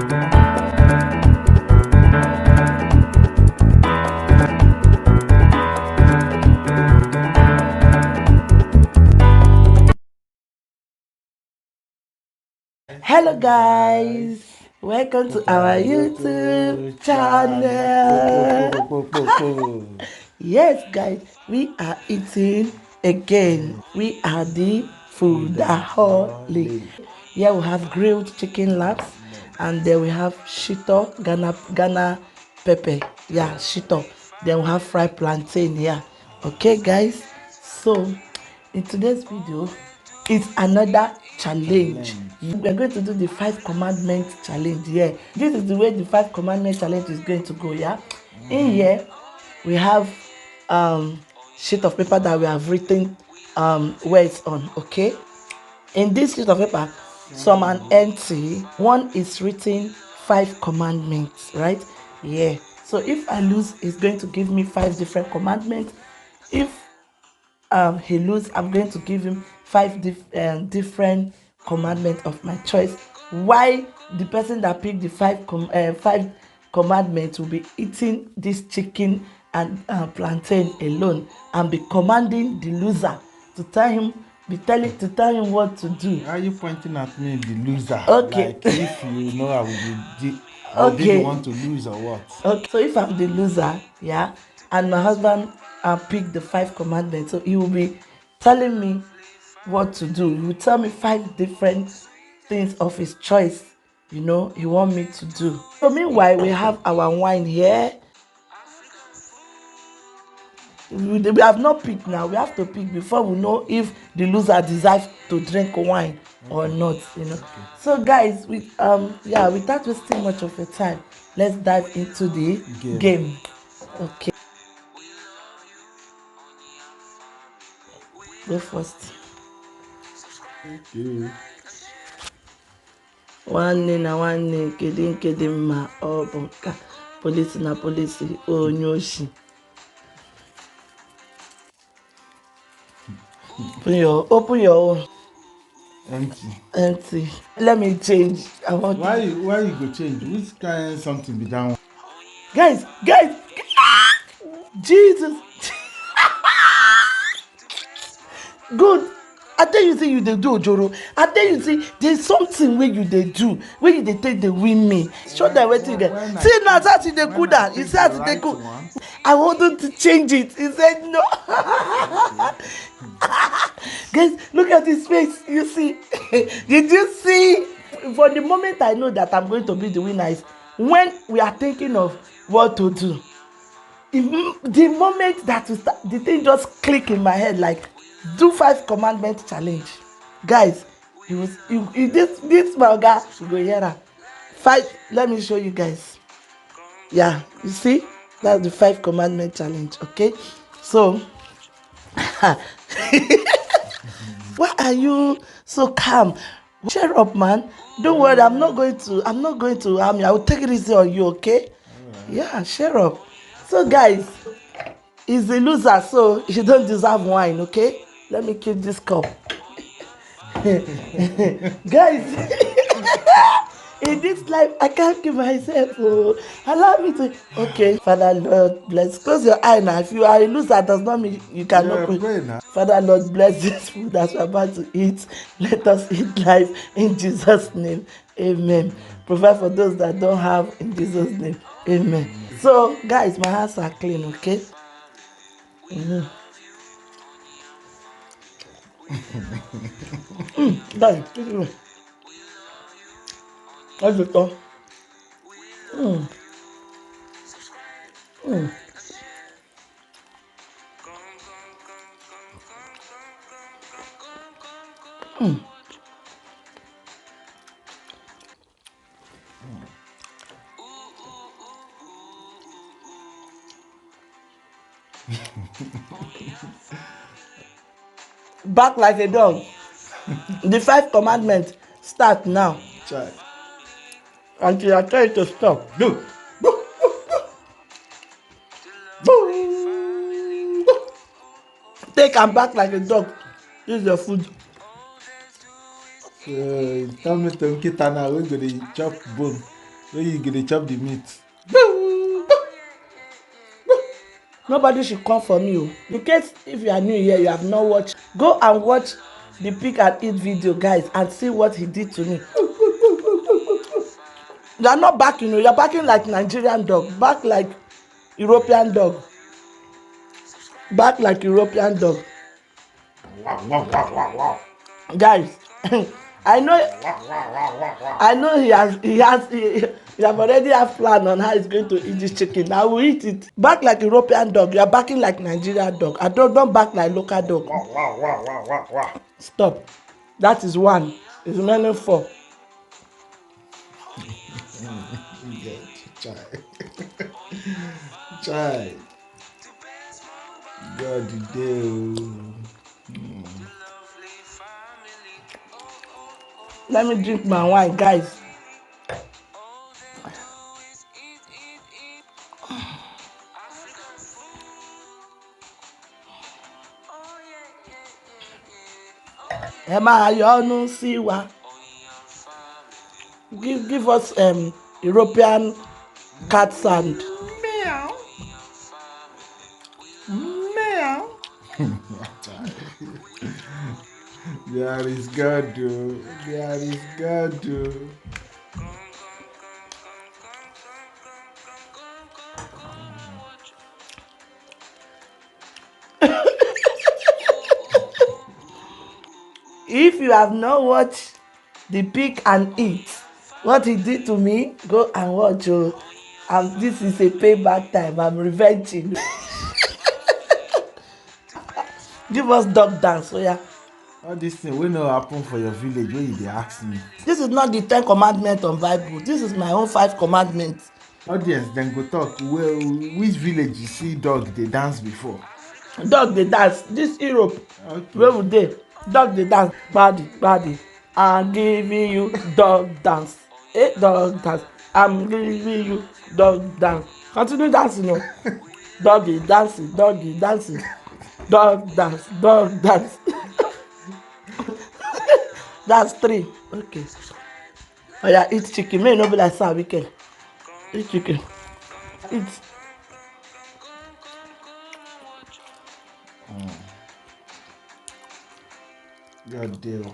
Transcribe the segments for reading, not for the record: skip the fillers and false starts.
Hello guys, welcome to our YouTube channel. Yes guys, we are eating again. We are the foodaholic. Here we have grilled chicken laps, and then we have shito, Ghana pepper. Yeah, shito. Then we have fried plantain here. Okay guys, so in today's video, it's another challenge. We are going to do the 5 commandments challenge. Yeah, this is the way the 5 commandments challenge is going to go. Yeah, in here we have sheet of paper that we have written words on. Okay, in this sheet of paper, some are empty, one is written 5 commandments, right? Yeah, so if I lose, it's going to give me 5 different commandments. If he lose, I'm going to give him 5 different commandments of my choice. Why the person that picked the 5 commandments will be eating this chicken and plantain alone, and be commanding the loser to tell him, to tell him what to do. Why are you pointing at me, the loser? Okay. Like if you know I would be the one to lose or what? Okay. So if I'm the loser, yeah, and my husband picked the 5 commandments, so he will be telling me what to do. He will tell me 5 different things of his choice, he want me to do. So meanwhile, we have our wine here. We have not picked now. We have to pick before we know if the loser deserves to drink wine or not. Okay. So guys, without wasting much of your time, let's dive into the game. Okay. Go first. Okay. Nwanne na nwanne nke dị mma ọ bụ nka polisi na polisi onye oshi. Open your own. Empty. Let me change. Why you go change? Which kind something be down? Guys, Jesus. Good. I tell you, say you dey do ojoro. I tell you, say there's something wey you dey do, wey you dey take dey win me. Show them wetin you get. See now, as you dey cool down. He said as you dey cool. I wanted to change it. He said no. Guys, look at his face. You see? Did you see? For the moment I know that I'm going to be the winner is when we are thinking of what to do. The moment that we start, the thing just click in my head like, do 5 commandments challenge. Guys, this manga you go hear am. 5. Let me show you guys. Yeah, you see, that's the 5 commandments challenge. Okay, so why are you so calm? Cheer up, man. Don't worry, I'm not going to harm you. I will take it easy on you. Okay? Yeah, cheer up. So guys, he's a loser, so he don't deserve wine. Okay, let me keep this cup. Guys, in this life I can't keep myself. Oh, allow me to. Okay, Father Lord bless. Close your eye now. If you are a loser, does not mean you cannot pray. Father Lord bless this food that we're about to eat. Let us eat life in Jesus' name. Amen. Provide for those that don't have, in Jesus' name. Amen. So guys, my hands are clean. Okay. Guys, that's the top. Back like a dog. The 5 commandments start now. Try. Until I tell you to stop. Go. Take am back like a dog. This is your food. Tell me to nkita now, we go dey chop bone. Where you gonna chop the meat? Nobody should come for me. Oh. In case if you are new here, you have not watched, go and watch the Pick and Eat video, guys, and see what he did to me. You are not barking, you are barking like Nigerian dog, bark like European dog, bark like European dog. Wow, wow, wow, wow, wow. Guys, I know he have already have plan on how he's going to eat this chicken. I will eat it. Bark like European dog. You are barking like Nigerian dog. I don't bark like local dog. Wow, wow, wow, wow, wow, wow. Stop. That is one. It's remaining 4. Chai. Chai. God the day. Let me drink my wine, guys. Ẹ máa yọ́nú sí wa. Give us European cat sound. Meow. Meow. There is God, though. There is God, though. If you have not watched the Pick and Eat, what he did to me, go and watch. Oh, this is a payback time. I'm revenging. Give us dog dance. Oh yeah. All this thing will not happen for your village when you dey ask me. This is not the 10 commandments on Bible. This is my own 5 commandments. Audience then go talk. Well, which village you see dog they dance before? Dog dey dance. This Europe. Okay. Where would they? Dog dey dance. Body. I'm giving you dog dance. Dog dance. I'm giving you dog dance. Continue dancing. No. Doggy dancing. Dog dance. That's 3. Okay. Oh yeah, eat chicken. May no be like Sam Weekend. Eat chicken. Eat. God damn.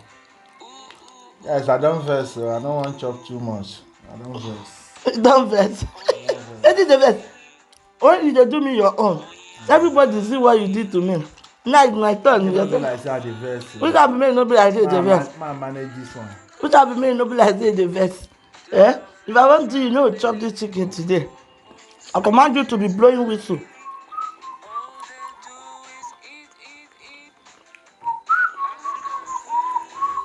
Yes, I don't vex, so I don't want to chop too much. I don't vex. Don't vex. Wetin dey vex? When you dey do me your own, everybody see what you did to me. Now it's my turn. You don't be like say I dey vex. Which have been no be like say dey vex? Man manage this one. Which have been no be like say dey vex? Eh? If I want to, you know, chop this chicken today, I command you to be blowing whistle.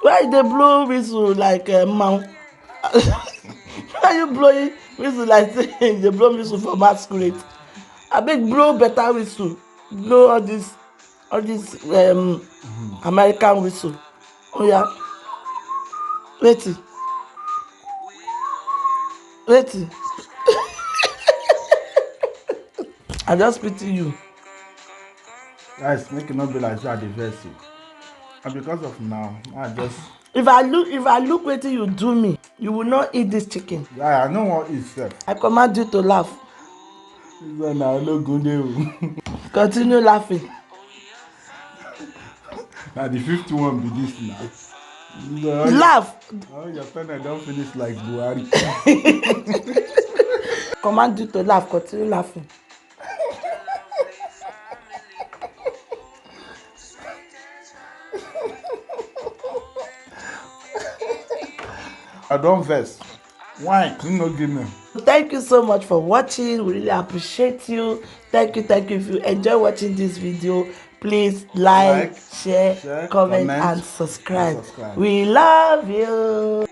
Why you dey blow whistle like man? Why you blowing whistle like say you dey blow whistle for masquerade? Abeg blow better whistle. Blow all this American whistle. Oh yeah. Wetin? I just pity you. Guys, make it not be like say I dey vex you. And because of now, I just. If I look wetin you do me, you will not eat this chicken. Yeah, I no wan eat sef. I command you to laugh. This one na no go dey o. Continue laughing. Na the 5th one be this now. Laugh. Oh, your pen I don finish like Buhari. Command you to laugh. Continue laughing. I don vex. Why? You no give me. Thank you so much for watching. We really appreciate you. Thank you. If you enjoy watching this video, please like, share, comment and subscribe. We love you.